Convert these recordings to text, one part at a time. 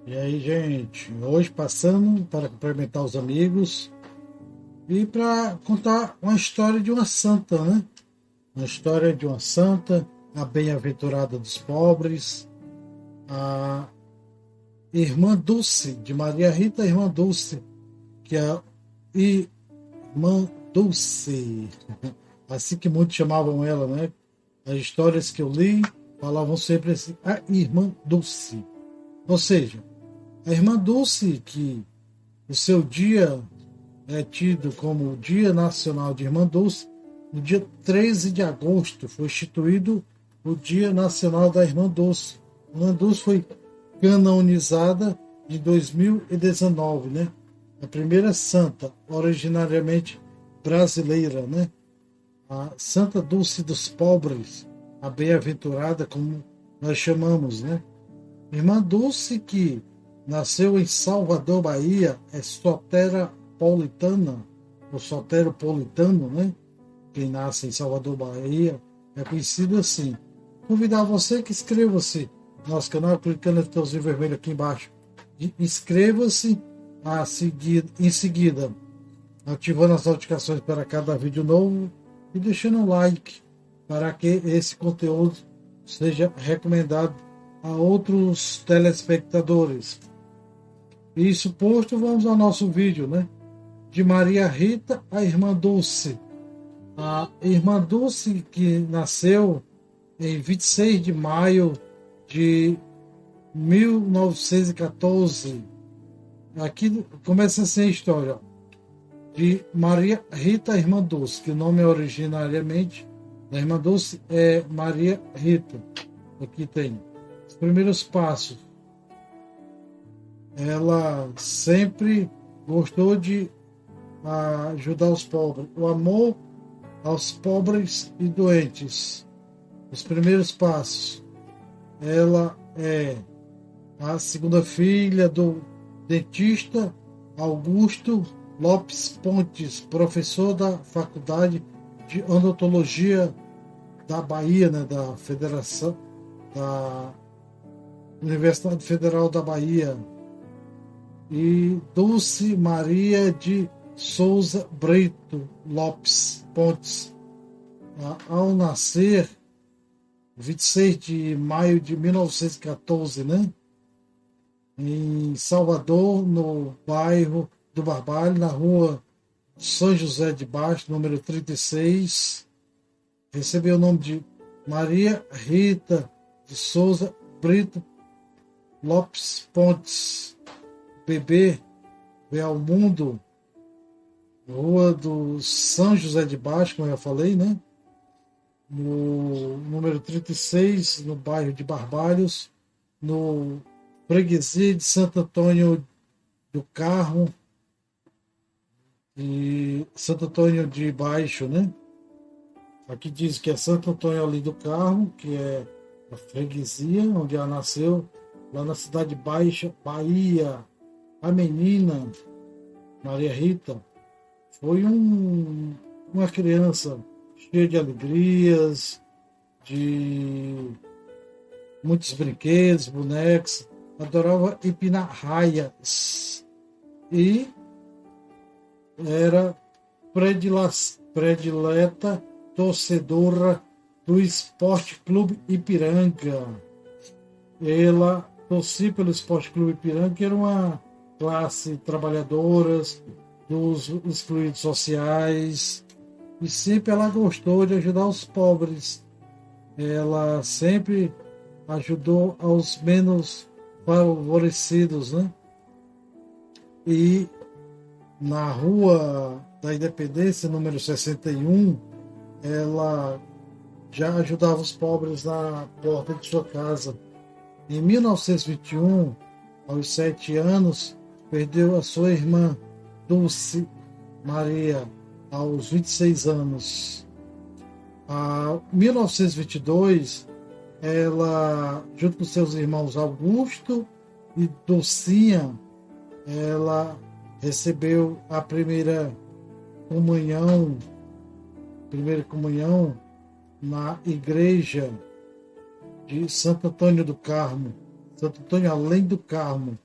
E aí, gente, hoje passando para cumprimentar os amigos e para contar uma história de uma santa, né? Uma história de uma santa, a bem-aventurada dos pobres, a irmã Dulce, de Maria Rita, irmã Dulce, que é a irmã Dulce, assim que muitos chamavam ela, né? As histórias que eu li falavam sempre assim, a irmã Dulce. Ou seja, a irmã Dulce, que o seu dia é tido como o Dia Nacional de Irmã Dulce, no dia 13 de agosto foi instituído o Dia Nacional da Irmã Dulce. A Irmã Dulce foi canonizada em 2019, né? A primeira santa, originariamente brasileira, né? A Santa Dulce dos Pobres, a bem-aventurada, como nós chamamos, né? Irmã Dulce, que nasceu em Salvador, Bahia, é soteropolitana, ou soteropolitano, né? Quem nasce em Salvador, Bahia, é conhecido assim. Convidar você que inscreva-se no nosso canal, clicando no botãozinho vermelho aqui embaixo. Inscreva-se em seguida, ativando as notificações para cada vídeo novo e deixando um like para que esse conteúdo seja recomendado a outros telespectadores. Isso posto, vamos ao nosso vídeo, né? De Maria Rita, a irmã Dulce. A irmã Dulce, que nasceu em 26 de maio de 1914. Aqui começa assim a história de Maria Rita, a irmã Dulce, que o nome originariamente da irmã Dulce é Maria Rita. Aqui tem os primeiros passos. Ela sempre gostou de ajudar os pobres. O amor aos pobres e doentes. Os primeiros passos. Ela é a segunda filha do dentista Augusto Lopes Pontes, professor da Faculdade de Odontologia da Bahia, né, da Federação da Universidade Federal da Bahia, e Dulce Maria de Souza Brito Lopes Pontes. Ao nascer, 26 de maio de 1914, né? Em Salvador, no bairro do Barbalho, na rua São José de Baixo, número 36, recebeu o nome de Maria Rita de Souza Brito Lopes Pontes. Bebê veio ao mundo, rua do São José de Baixo, como eu falei, né? No número 36, no bairro de Barbalhos, no freguesia de Santo Antônio do Carmo e Santo Antônio de Baixo, né? Aqui diz que é Santo Antônio ali do Carmo, que é a freguesia onde ela nasceu, lá na cidade baixa, Bahia. A menina, Maria Rita, foi uma criança cheia de alegrias, de muitos brinquedos, bonecos, adorava empinar raias e era predileta torcedora do Esporte Clube Ipiranga. Ela torcia pelo Esporte Clube Ipiranga, que era uma classe trabalhadoras, dos excluídos sociais, e sempre ela gostou de ajudar os pobres. Ela sempre ajudou aos menos favorecidos, né? E na Rua da Independência, número 61, ela já ajudava os pobres na porta de sua casa. Em 1921, aos 7 anos, perdeu a sua irmã, Dulce Maria, aos 26 anos. Em 1922, ela, junto com seus irmãos Augusto e Dulcinha, ela recebeu a primeira comunhão na igreja de Santo Antônio do Carmo, Santo Antônio além do Carmo,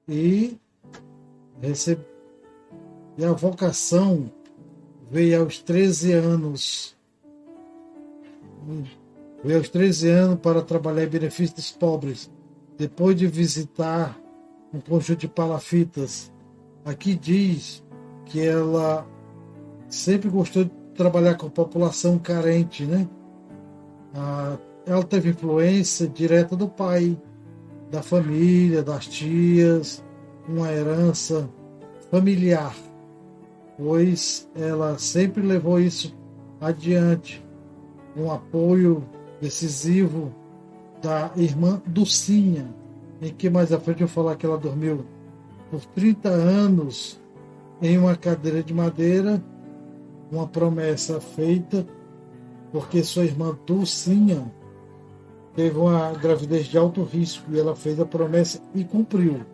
e, recebe, e a vocação veio aos 13 anos. Veio aos 13 anos para trabalhar em benefício dos pobres, depois de visitar um conjunto de palafitas. Aqui diz que ela sempre gostou de trabalhar com a população carente, né? Ela teve influência direta do pai, da família, das tias, uma herança familiar, pois ela sempre levou isso adiante, um apoio decisivo da irmã Dulcinha, em que mais à frente eu vou falar que ela dormiu por 30 anos em uma cadeira de madeira, uma promessa feita, porque sua irmã Dulcinha teve uma gravidez de alto risco e ela fez a promessa e cumpriu.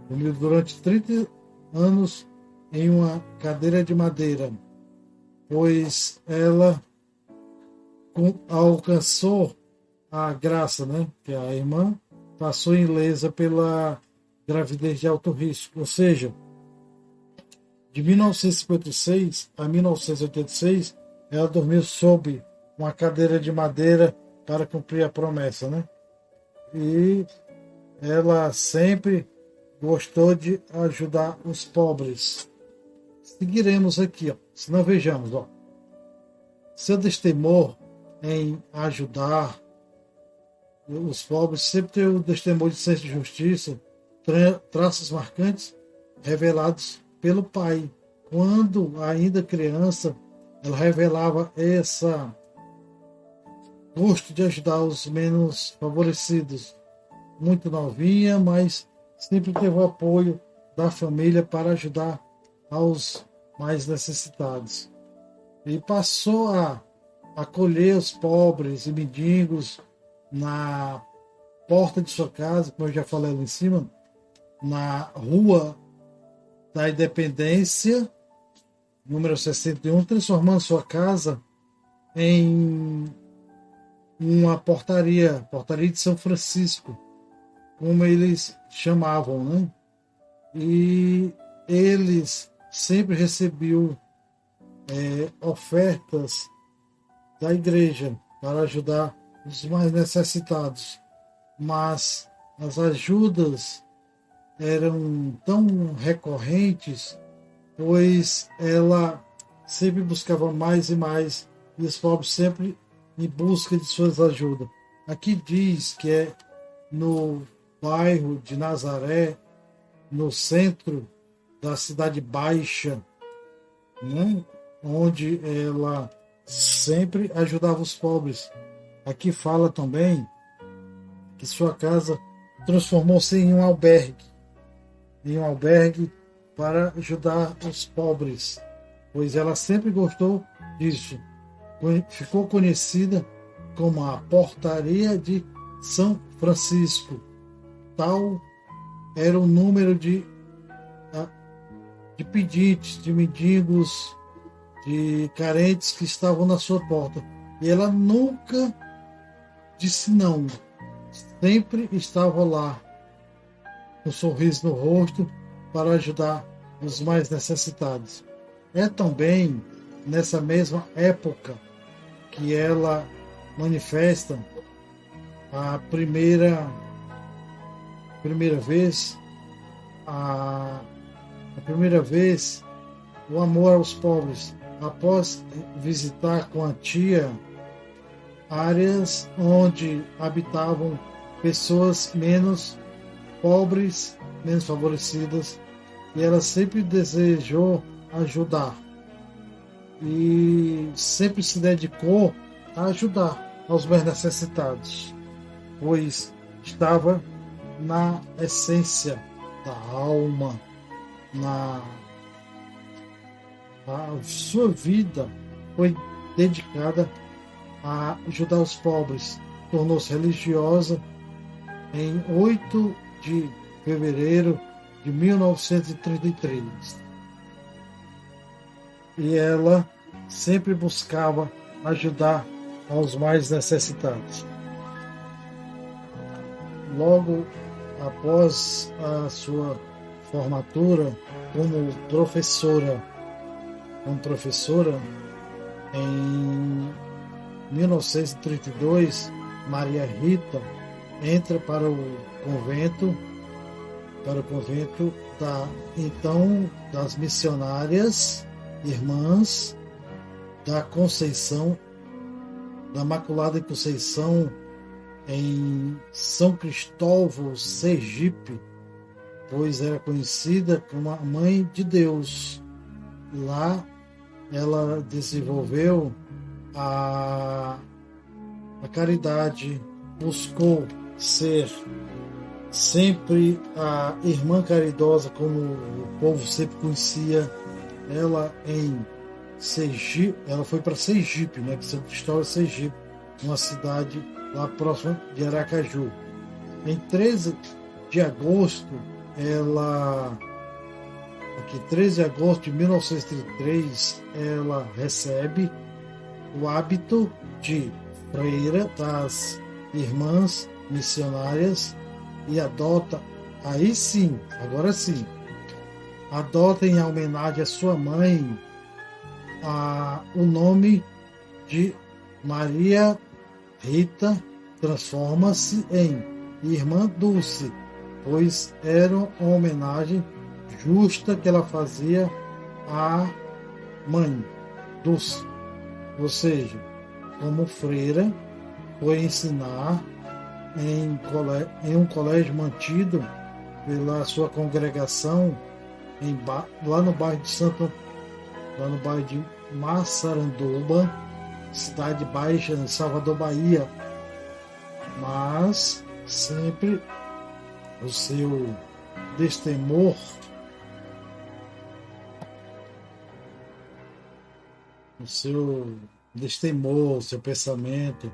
Dormiu durante 30 anos em uma cadeira de madeira, pois ela alcançou a graça, né? Que a irmã passou ilesa pela gravidez de alto risco, ou seja, de 1956 a 1986, ela dormiu sob uma cadeira de madeira para cumprir a promessa, né? E ela sempre gostou de ajudar os pobres. Seguiremos aqui, ó. Se não vejamos, ó. Seu destemor em ajudar os pobres sempre teve o destemor de senso de justiça, traços marcantes revelados pelo pai. Quando ainda criança, ela revelava essa gosto de ajudar os menos favorecidos. Muito novinha, mas sempre teve o apoio da família para ajudar aos mais necessitados. E passou a acolher os pobres e mendigos na porta de sua casa, como eu já falei lá em cima, na Rua da Independência, número 61, transformando sua casa em uma portaria de São Francisco, como eles chamavam, né? E eles sempre recebiam ofertas da igreja para ajudar os mais necessitados, mas as ajudas eram tão recorrentes, pois ela sempre buscava mais e mais, e os pobres sempre em busca de suas ajudas. Aqui diz que é no bairro de Nazaré, no centro da Cidade Baixa, né? Onde ela sempre ajudava os pobres. Aqui fala também que sua casa transformou-se em um albergue para ajudar os pobres, pois ela sempre gostou disso. Ficou conhecida como a Portaria de São Francisco. Tal era o número de pedintes, de mendigos, de carentes que estavam na sua porta. E ela nunca disse não. Sempre estava lá, com um sorriso no rosto, para ajudar os mais necessitados. É também nessa mesma época que ela manifesta a primeira vez o amor aos pobres, após visitar com a tia áreas onde habitavam pessoas menos pobres, menos favorecidas, e ela sempre desejou ajudar e sempre se dedicou a ajudar aos mais necessitados, pois estava na essência da alma, a sua vida foi dedicada a ajudar os pobres. Tornou-se religiosa em 8 de fevereiro de 1933. E ela sempre buscava ajudar aos mais necessitados. Logo após a sua formatura como professora. Em 1932, Maria Rita entra para o convento das missionárias irmãs da Conceição, da Imaculada Conceição, em São Cristóvão, Sergipe, pois era conhecida como a Mãe de Deus. Lá ela desenvolveu a caridade, buscou ser sempre a irmã caridosa, como o povo sempre conhecia ela em Sergipe. Ela foi para Sergipe, né, que São Cristóvão é Sergipe, uma cidade lá próxima de Aracaju. Em 13 de agosto, 13 de agosto de 1933, ela recebe o hábito de freira das irmãs missionárias e adota, adota em homenagem à sua mãe o nome de Maria Rita, transforma-se em Irmã Dulce, pois era uma homenagem justa que ela fazia à mãe Dulce. Ou seja, como freira, foi ensinar em um colégio mantido pela sua congregação lá no bairro de Massaranduba, cidade baixa, em Salvador, Bahia. Mas sempre o seu destemor, o seu pensamento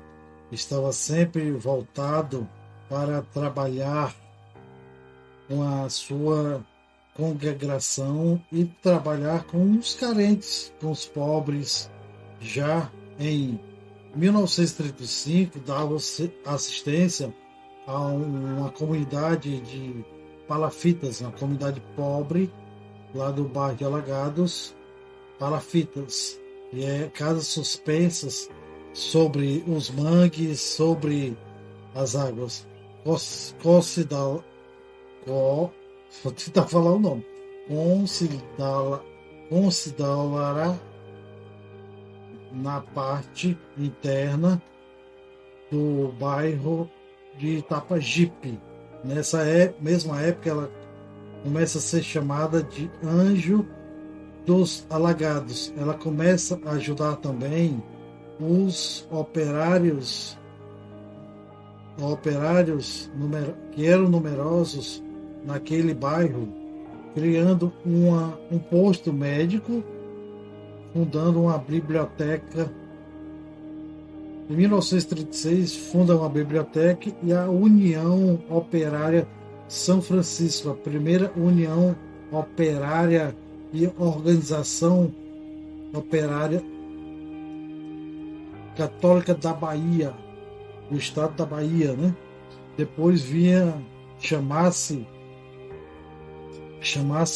estava sempre voltado para trabalhar com a sua congregação e trabalhar com os carentes, com os pobres. Já em 1935, dava assistência a uma comunidade de palafitas, uma comunidade pobre lá do bairro de Alagados, palafitas, e casas suspensas sobre os mangues, sobre as águas. Vou tentar falar o nome. Considerará na parte interna do bairro de Itapajipe. Nessa mesma época, ela começa a ser chamada de Anjo dos Alagados. Ela começa a ajudar também os operários que eram numerosos naquele bairro, criando um posto médico, fundando uma biblioteca. Em 1936, funda uma biblioteca e a União Operária São Francisco, a primeira União Operária e Organização Operária Católica da Bahia, do estado da Bahia, né? Depois vinha chamasse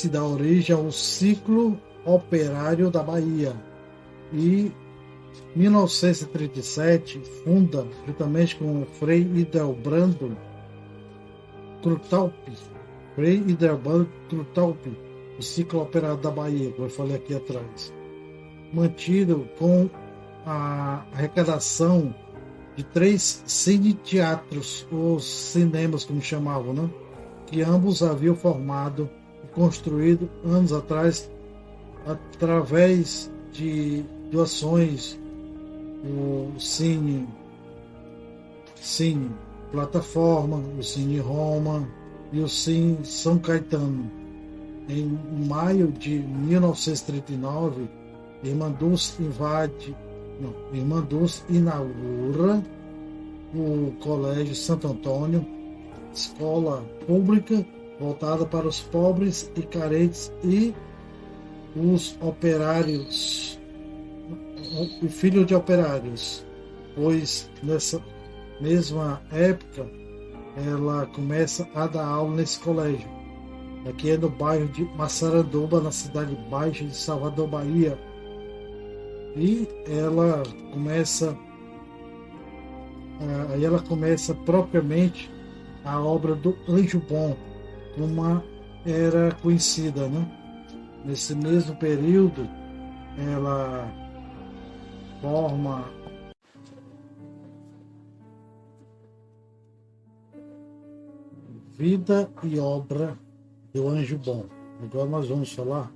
da origem ao Ciclo Operário da Bahia. E 1937 funda, juntamente com o Frei Idelbrando Crutalpi, o Ciclo Operário da Bahia, como eu falei aqui atrás, mantido com a arrecadação de 3 cine-teatros, ou cinemas, como chamavam, né? Que ambos haviam formado e construído anos atrás através de doações. O Cine Plataforma, o Cine Roma e o Cine São Caetano. Em maio de 1939, Irmã Dulce inaugura o Colégio Santo Antônio, escola pública voltada para os pobres e carentes e os operários e filhos de operários, pois nessa mesma época ela começa a dar aula nesse colégio. Aqui é no bairro de Massaranduba, na cidade baixa de Salvador, Bahia. E aí ela começa propriamente a obra do Anjo Bom, como era conhecida, né? Nesse mesmo período, ela forma Vida e Obra do Anjo Bom. Agora nós vamos falar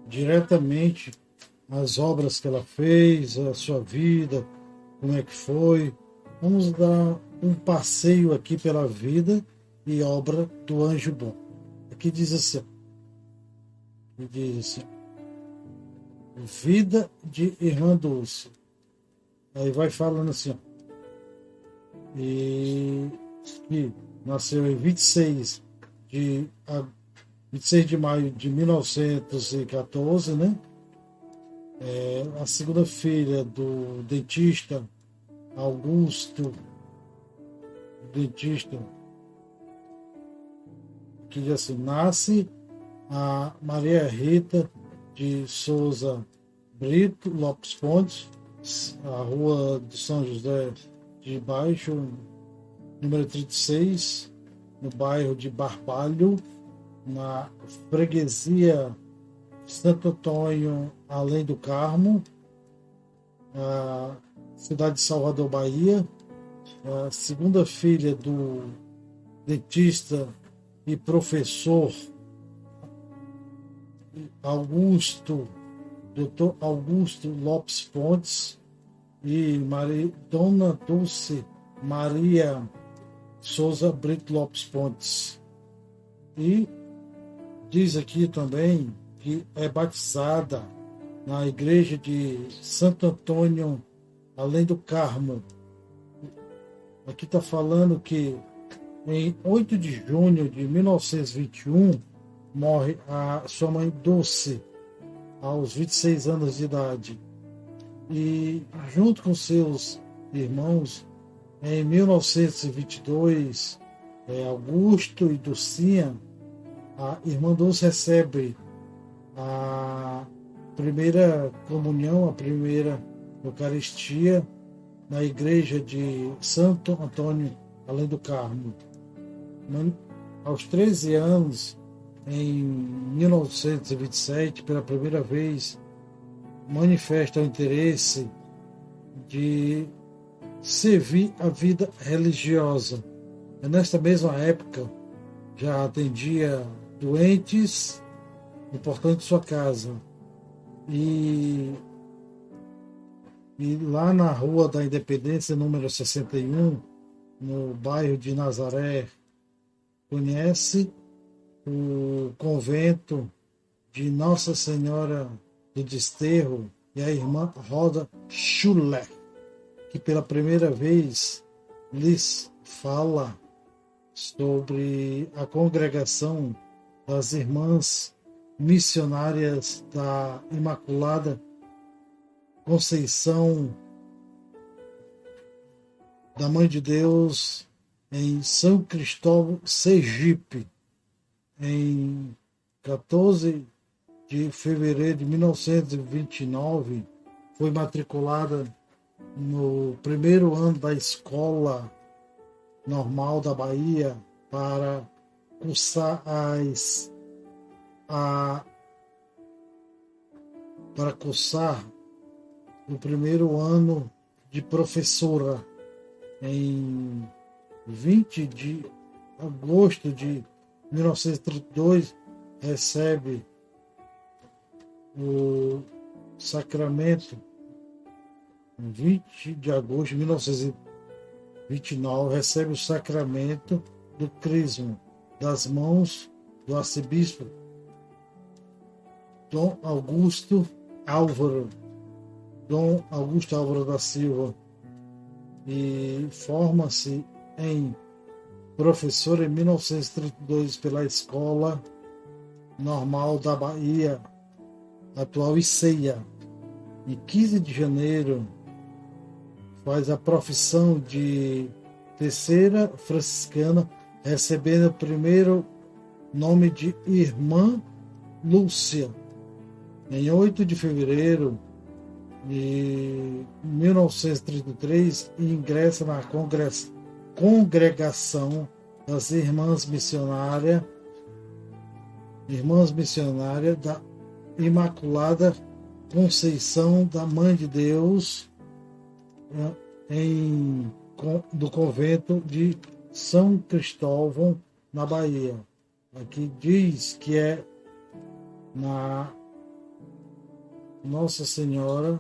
diretamente as obras que ela fez, a sua vida, como é que foi. Vamos dar um passeio aqui pela vida e obra do Anjo Bom. Aqui diz assim, vida de Irmã Dulce. Aí vai falando assim, e que nasceu em 26 de maio de 1914, né? A segunda filha do dentista Augusto, que diz assim, nasce a Maria Rita de Souza Brito Lopes Pontes, a rua de São José de Baixo, número 36, no bairro de Barbalho, na freguesia Santo Antônio, além do Carmo, a cidade de Salvador, Bahia. A segunda filha do dentista e professor Dr. Augusto Lopes Pontes e Dona Dulce Maria Souza Brito Lopes Pontes. E diz aqui também que é batizada na igreja de Santo Antônio, além do Carmo. Aqui está falando que em 8 de junho de 1921 morre a sua mãe Dulce, aos 26 anos de idade. E junto com seus irmãos, em 1922, Augusto e Dulcinha, a irmã Dulce recebe a primeira comunhão, a primeira Eucaristia na igreja de Santo Antônio, além do Carmo. Aos 13 anos, em 1927, pela primeira vez, manifesta o interesse de servir a vida religiosa. Nesta mesma época, já atendia doentes no portão de sua casa. E lá na Rua da Independência, número 61, no bairro de Nazaré, conhece o convento de Nossa Senhora do Desterro e a irmã Rosa Schuller, que pela primeira vez lhes fala sobre a congregação das Irmãs Missionárias da Imaculada Conceição da Mãe de Deus em São Cristóvão, Sergipe, em 14 de fevereiro de 1929, foi matriculada no primeiro ano da Escola Normal da Bahia para cursar o primeiro ano de professora. Em 20 de agosto de 1932, recebe o sacramento. Em 20 de agosto de 1929, recebe o sacramento do crisma das mãos do arcebispo Dom Augusto Álvaro da Silva, e forma-se em professor em 1932 pela Escola Normal da Bahia, atual ICEA. Em 15 de janeiro, faz a profissão de terceira franciscana, recebendo o primeiro nome de Irmã Lúcia. Em 8 de fevereiro de 1933, ingressa na congregação das Irmãs Missionárias da Imaculada Conceição da Mãe de Deus, do convento de São Cristóvão, na Bahia. Aqui diz que é na Nossa Senhora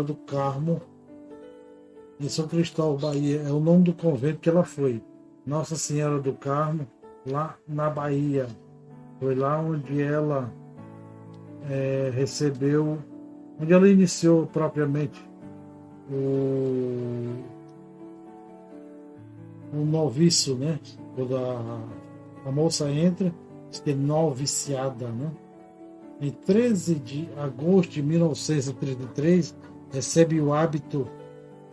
do Carmo, em São Cristóvão, Bahia. É o nome do convento que ela foi. Nossa Senhora do Carmo, lá na Bahia. Foi lá onde ela onde ela iniciou propriamente o noviço, né? Quando a moça entra, diz que é noviciada, né? Em 13 de agosto de 1933, recebe o hábito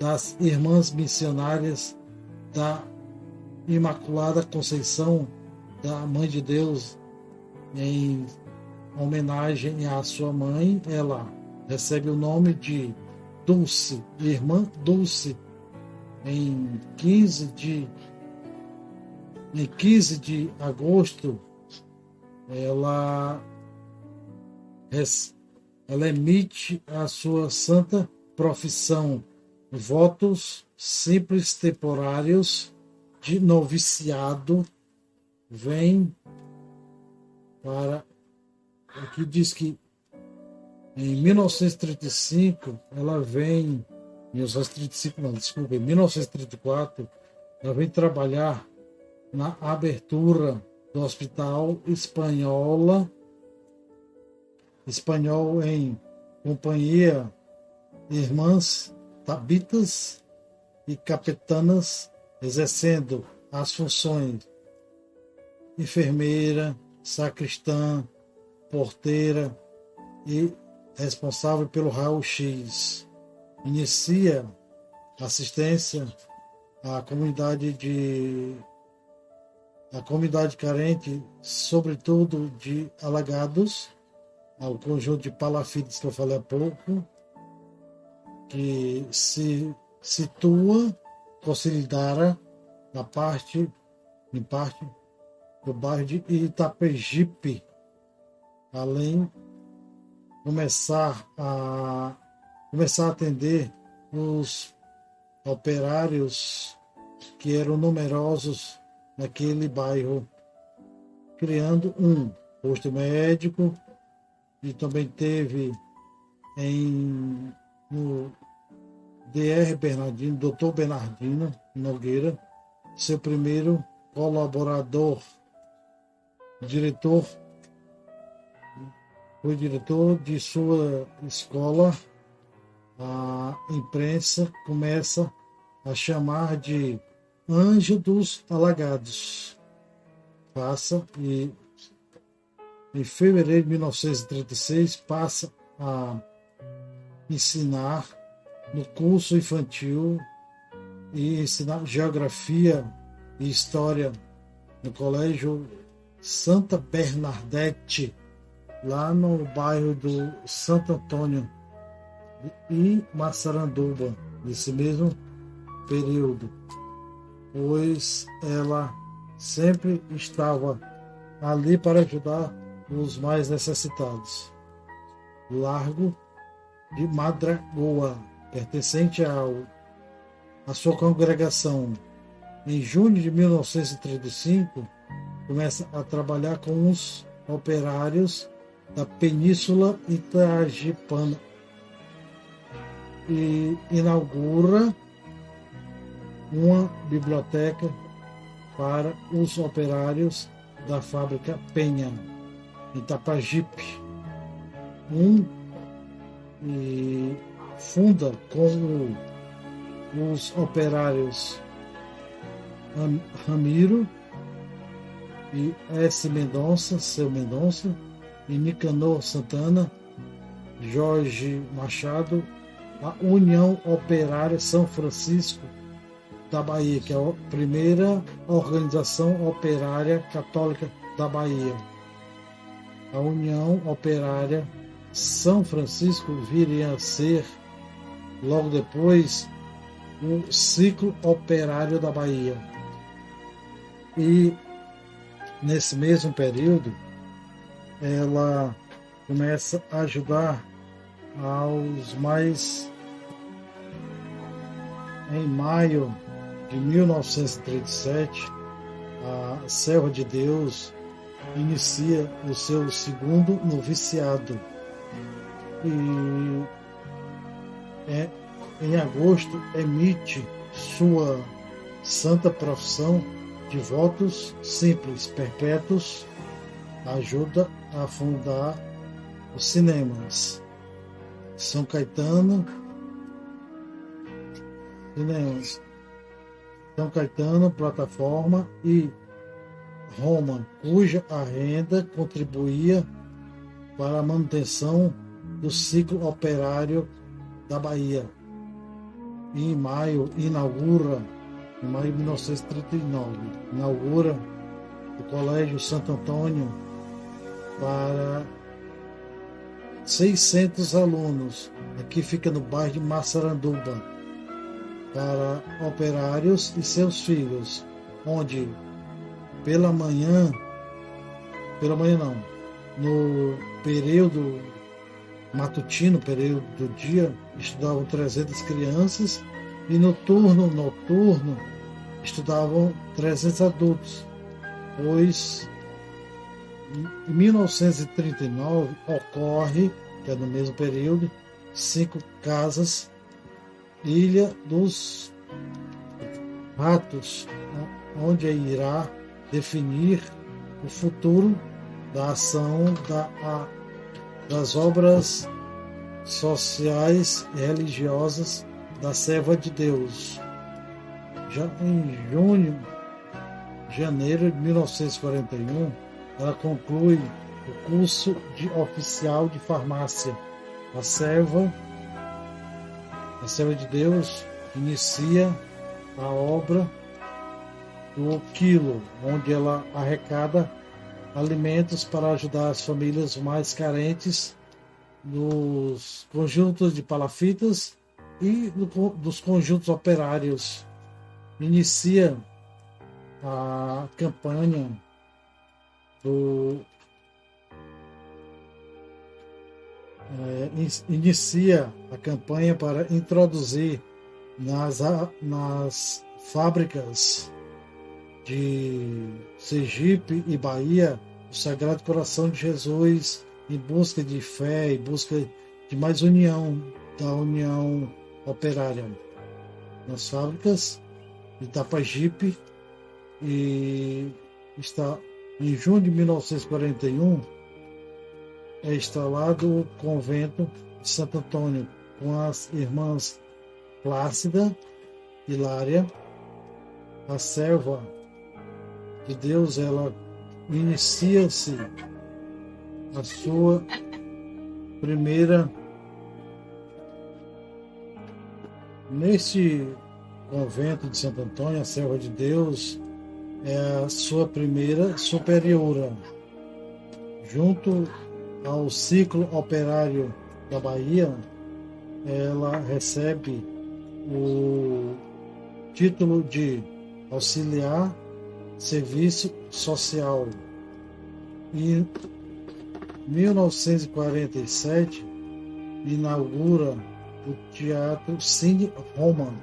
das Irmãs Missionárias da Imaculada Conceição da Mãe de Deus, em homenagem à sua mãe. Ela recebe o nome de Dulce, Irmã Dulce, em 15 de agosto. Ela emite a sua santa profissão, votos simples temporários de noviciado. Vem para... Aqui diz que em 1935 ela vem... 1935 não, desculpa, em 1934 ela vem trabalhar na abertura do Hospital Espanhol em companhia de irmãs tabitas e capetanas, exercendo as funções enfermeira, sacristã, porteira e responsável pelo raio-x. Inicia assistência à comunidade carente, sobretudo de alagados, ao conjunto de palafitas que eu falei há pouco, que se situa consolidada em parte do bairro de Itapejipe, além de começar a atender os operários que eram numerosos naquele bairro, criando um posto médico, e também teve no Dr. Bernardino Nogueira, seu primeiro colaborador, foi diretor de sua escola. A imprensa começa a chamar de Anjo dos Alagados. E em fevereiro de 1936 passa a ensinar no curso infantil e ensinar geografia e história no Colégio Santa Bernadette, lá no bairro do Santo Antônio e Massaranduba, nesse mesmo período, pois ela sempre estava ali para ajudar os mais necessitados. Largo de Madragoa, pertencente à sua congregação. Em junho de 1935, começa a trabalhar com os operários da Península Itajipana e inaugura uma biblioteca para os operários da fábrica Penha, em Itapajipe. E funda com os operários Ramiro e S. Mendonça, seu Mendonça, e Nicanor Santana, Jorge Machado, a União Operária São Francisco da Bahia, que é a primeira organização operária católica da Bahia. A União Operária São Francisco viria a ser, logo depois, o Ciclo Operário da Bahia. E, nesse mesmo período, ela começa a ajudar aos mais... Em maio de 1937, a Serva de Deus inicia o seu segundo noviciado. E em agosto emite sua santa profissão de votos simples, perpétuos, ajuda a fundar os cinemas. São Caetano, Plataforma e Roma, cuja a renda contribuía para a manutenção do ciclo operário da Bahia. E em maio de 1939, inaugura o Colégio Santo Antônio para 600 alunos. Aqui fica no bairro de Massaranduba, para operários e seus filhos, onde pela manhã não, no período matutino, período do dia, estudavam 300 crianças e no turno noturno estudavam 300 adultos, pois em 1939 ocorre, que é no mesmo período, 5 casas, Ilha dos Ratos, onde irá definir o futuro da ação das obras sociais e religiosas da Serva de Deus. Já em janeiro de 1941, ela conclui o curso de oficial de farmácia. A Serva de Deus inicia a obra do Quilo, onde ela arrecada alimentos para ajudar as famílias mais carentes dos conjuntos de palafitas e dos conjuntos operários. Inicia a campanha para introduzir nas fábricas de Sergipe e Bahia o Sagrado Coração de Jesus, em busca de fé, em busca de mais união, da união operária. Nas fábricas de Itapajipe, e está em junho de 1941 é instalado o convento de Santo Antônio com as irmãs Plácida e Hilária. A Serva de Deus, ela inicia-se a sua primeira neste convento de Santo Antônio. A Serva de Deus é a sua primeira superiora, junto ao ciclo operário da Bahia. Ela recebe o título de auxiliar serviço social. Em 1947 inaugura o Teatro Cine Roma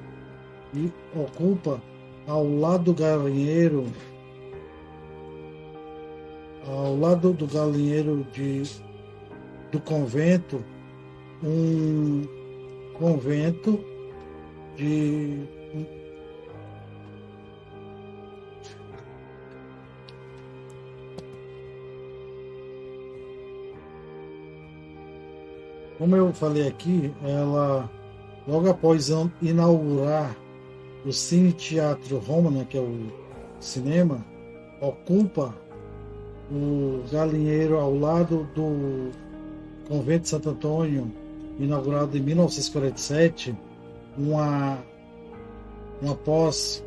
e ocupa ao lado do galinheiro do convento, um convento de como eu falei aqui, ela logo após inaugurar o Cine Teatro Roma, né, que é o cinema, ocupa o galinheiro ao lado do Convento de Santo Antônio, inaugurado em 1947, após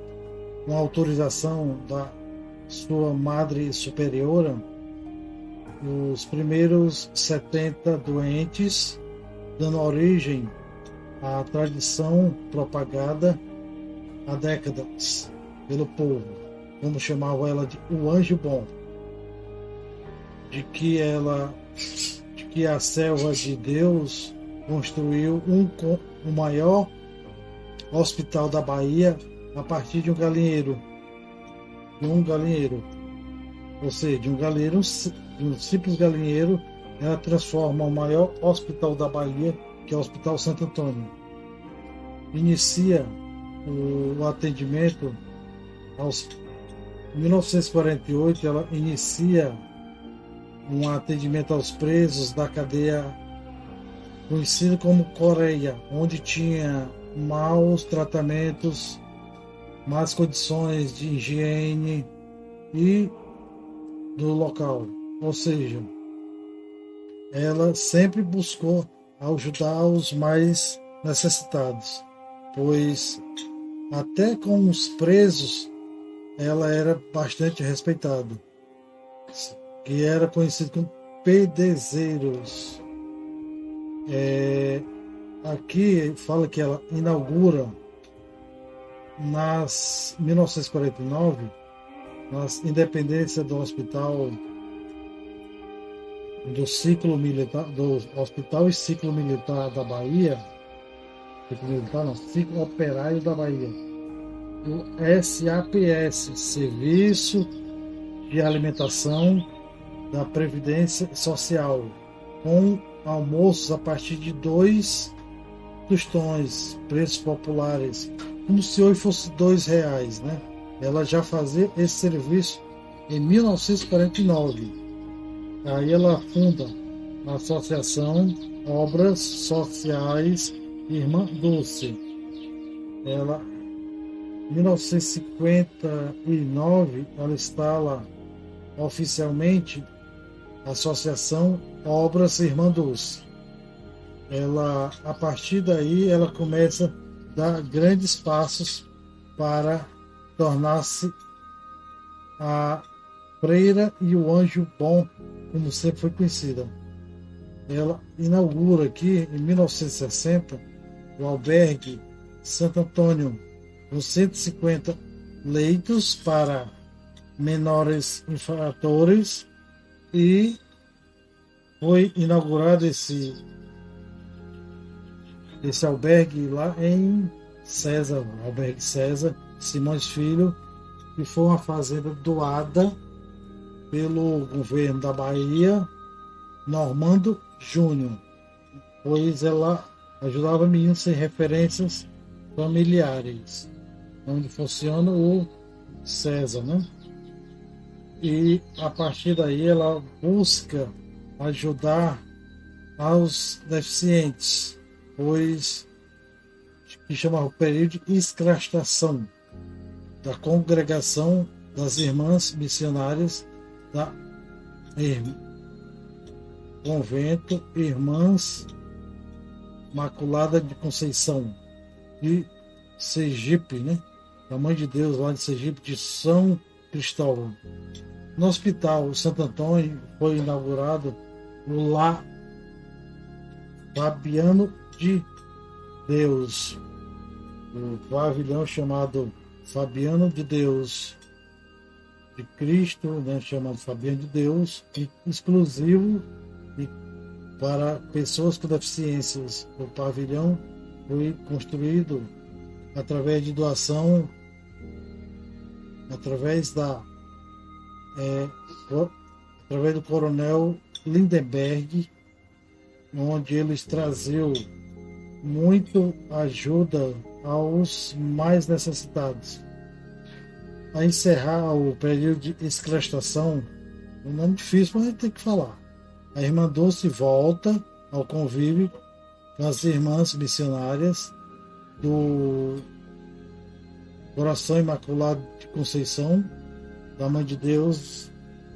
uma autorização da sua madre superiora, os primeiros 70 doentes, dando origem à tradição propagada há décadas pelo povo, como chamava ela de o anjo bom, de que a selva de Deus construiu o maior hospital da Bahia a partir de um galinheiro. Ou seja, de um simples galinheiro, ela transforma o maior hospital da Bahia, que é o Hospital Santo Antônio. Inicia o atendimento em 1948, ela inicia um atendimento aos presos da cadeia conhecida como Coreia, onde tinha maus tratamentos, más condições de higiene e do local. Ou seja, ela sempre buscou ajudar os mais necessitados, pois até com os presos ela era bastante respeitada, que era conhecido como pedezeiros. Aqui fala que ela inaugura nas 1949, nas independência do hospital do ciclo militar, do Hospital e Ciclo Militar da Bahia, Ciclo Operário da Bahia, o SAPS, Serviço de Alimentação da Previdência Social, com almoços a partir de 2 tostões, preços populares, como se hoje fosse R$ 2, né? Ela já fazia esse serviço em 1949. Aí ela funda a Associação Obras Sociais Irmã Dulce. Ela, em 1959, ela instala oficialmente a Associação Obras Irmã Dulce. Ela, a partir daí, ela começa a dar grandes passos para tornar-se a freira e o anjo bom, como sempre foi conhecida. Ela inaugura aqui, em 1960, o albergue Santo Antônio, com 150 leitos para menores infratores, e foi inaugurado esse albergue lá em César, albergue César Simões Filho, que foi uma fazenda doada pelo governo da Bahia, Normando Júnior, pois ela ajudava meninos sem referências familiares, onde funciona o César, né? E a partir daí ela busca ajudar aos deficientes, pois que chamava o período de escrastação da congregação das irmãs missionárias da convento Irmãs Imaculada de Conceição de Sergipe, né? Da Mãe de Deus lá de Sergipe, de São Cristóvão. No Hospital Santo Antônio foi inaugurado o Lar Fabiano de Deus, o pavilhão chamado Fabiano de Deus, de Cristo, né, chamado Fabiano de Deus, exclusivo para pessoas com deficiências. O pavilhão foi construído através de doação, através do coronel Lindenberg, onde eles traziam muito ajuda aos mais necessitados. A encerrar o período de escrastação, um nome difícil, mas a gente tem que falar. A Irmã Dulce volta ao convívio com as irmãs missionárias do Coração Imaculado de Conceição, da Mãe de Deus,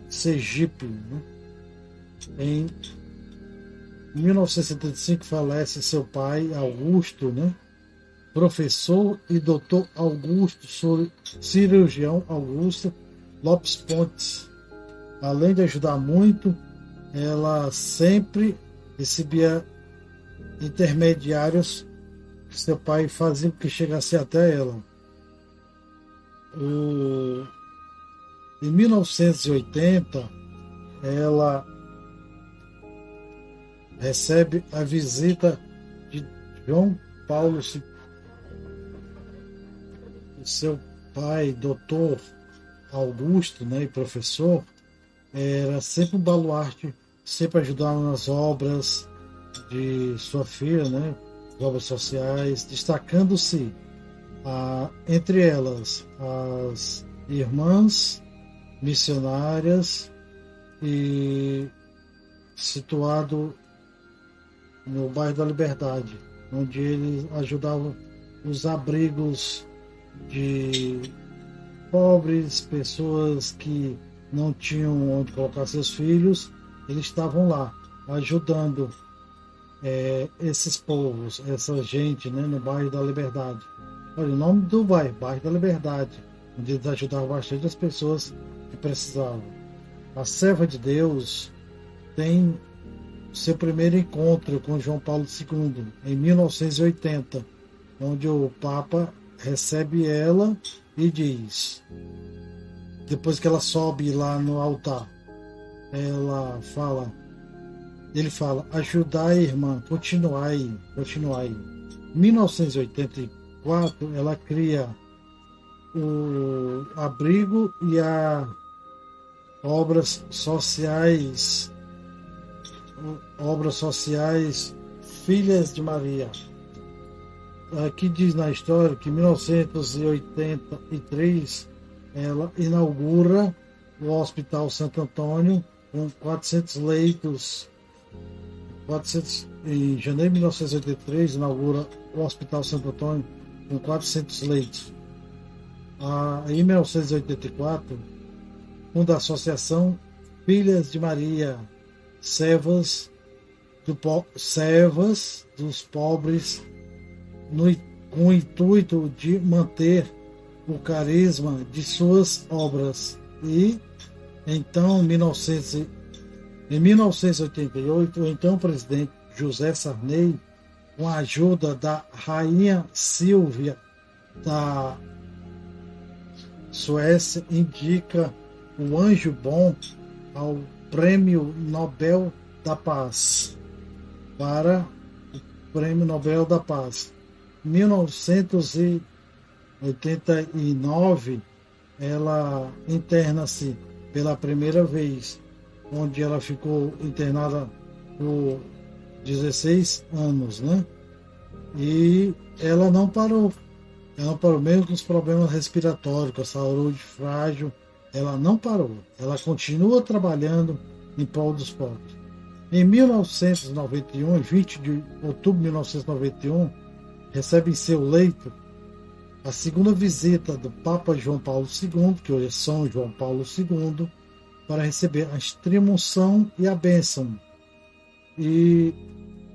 Sergipe, né? Em 1975 falece seu pai, Augusto, né? professor e doutor Augusto, cirurgião Augusto Lopes Pontes. Além de ajudar muito, ela sempre recebia intermediários que seu pai fazia com que chegasse até ela. Em 1980, ela recebe a visita de João Paulo II. Seu pai, doutor Augusto, né, e professor, era sempre um baluarte, sempre ajudando nas obras de sua filha, né, obras sociais, destacando-se entre elas as irmãs missionárias e situado no bairro da Liberdade, onde ele ajudava os abrigos de pobres, pessoas que não tinham onde colocar seus filhos. Eles estavam lá ajudando esses povos, essa gente, né, no bairro da Liberdade. Olha, o nome do bairro da Liberdade, onde eles ajudavam bastante as pessoas que precisavam. A Serva de Deus tem seu primeiro encontro com João Paulo II, em 1980, onde o Papa recebe ela e diz, depois que ela sobe lá no altar, ele fala, ajudai, irmã, continuai. Em 1984, ela cria o abrigo e a obras sociais Filhas de Maria. Aqui diz na história que em 1983 ela inaugura o Hospital Santo Antônio com 400 leitos. Em janeiro de 1983 inaugura o Hospital Santo Antônio com 400 leitos. Em 1984 funda a Associação Filhas de Maria, servas dos pobres, com o intuito de manter o carisma de suas obras. E então, em 1988, o então presidente José Sarney, com a ajuda da rainha Silvia da Suécia, indica o Anjo Bom ao Prêmio Nobel da Paz, para o Prêmio Nobel da Paz. Em 1989, ela interna-se pela primeira vez, onde ela ficou internada por 16 anos, né? E ela não parou. Ela não parou mesmo com os problemas respiratórios, com a saúde frágil. Ela não parou. Ela continua trabalhando em prol dos pobres. Em 1991, em 20 de outubro de 1991, recebe em seu leito a segunda visita do Papa João Paulo II, que hoje é São João Paulo II, para receber a extrema-unção e a bênção. E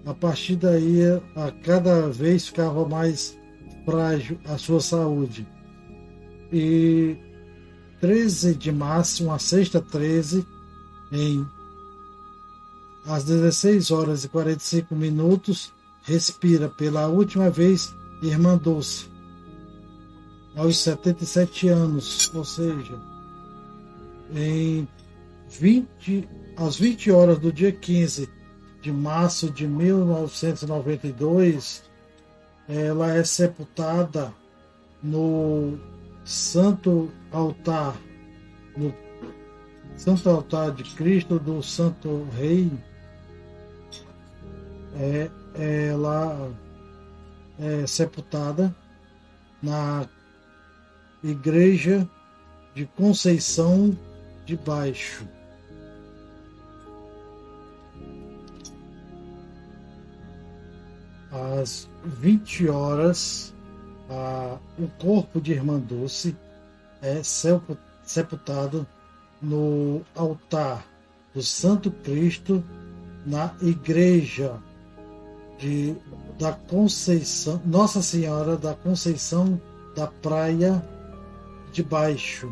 a partir daí, a cada vez ficava mais frágil a sua saúde. E 13 de março, uma sexta 13, às 16 horas e 45 minutos, respira pela última vez Irmã Dulce, aos 77 anos, ou seja, às 20 horas do dia 15 de março de 1992, ela é sepultada no Santo Altar de Cristo do Santo Rei. Ela é sepultada na Igreja de Conceição de Baixo. Às 20 horas, o corpo de Irmã Dulce é sepultado no altar do Santo Cristo, na Igreja de da Conceição, Nossa Senhora da Conceição da Praia de Baixo,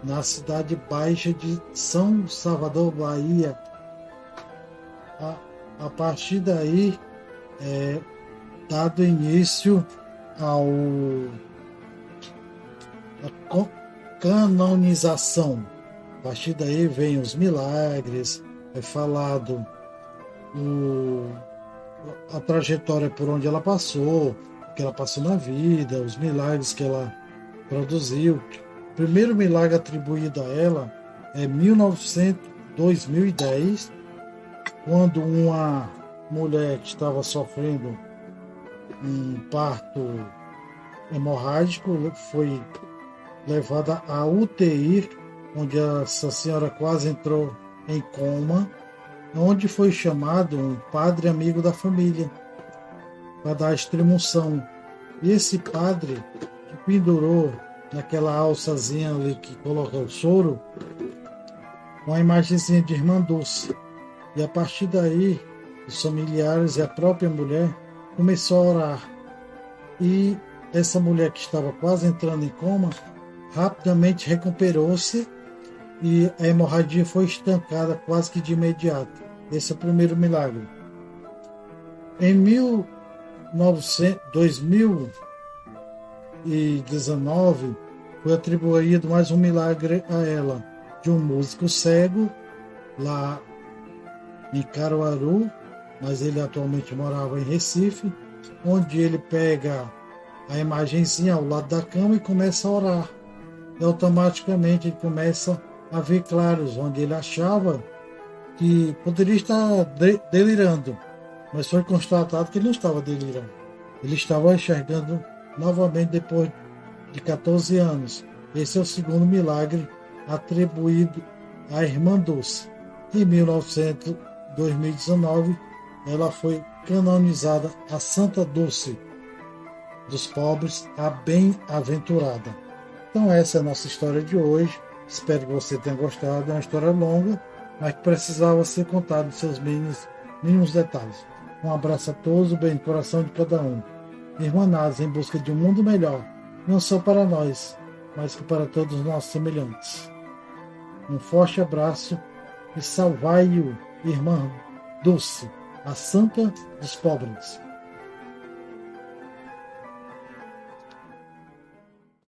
na cidade baixa de São Salvador, Bahia. A partir daí, dado início ao a canonização. A partir daí vem os milagres, é falado a trajetória por onde ela passou, o que ela passou na vida, os milagres que ela produziu. O primeiro milagre atribuído a ela é 2010, quando uma mulher que estava sofrendo um parto hemorrágico foi levada à UTI, onde essa senhora quase entrou em coma, onde foi chamado um padre amigo da família para dar a extrema-unção. E esse padre que pendurou naquela alçazinha ali que coloca o soro, uma imagenzinha de Irmã Dulce. E a partir daí, os familiares e a própria mulher começou a orar. E essa mulher que estava quase entrando em coma, rapidamente recuperou-se e a hemorragia foi estancada quase que de imediato. Esse é o primeiro milagre. Em 2019, foi atribuído mais um milagre a ela, de um músico cego, lá em Caruaru, mas ele atualmente morava em Recife, onde ele pega a imagenzinha ao lado da cama e começa a orar. E automaticamente ele começa a ver claros, onde ele achava que poderia estar delirando, mas foi constatado que ele não estava delirando. Ele estava enxergando novamente depois de 14 anos. Esse é o segundo milagre atribuído à Irmã Dulce. Em 2019, ela foi canonizada a Santa Dulce dos Pobres, a Bem-aventurada. Então essa é a nossa história de hoje. Espero que você tenha gostado. É uma história longa, mas que precisava ser contada em seus mínimos detalhes. Um abraço a todos, o bem do coração de cada um. Irmanados em busca de um mundo melhor, não só para nós, mas que para todos os nossos semelhantes. Um forte abraço e salvai-o, Irmã Dulce, a Santa dos Pobres.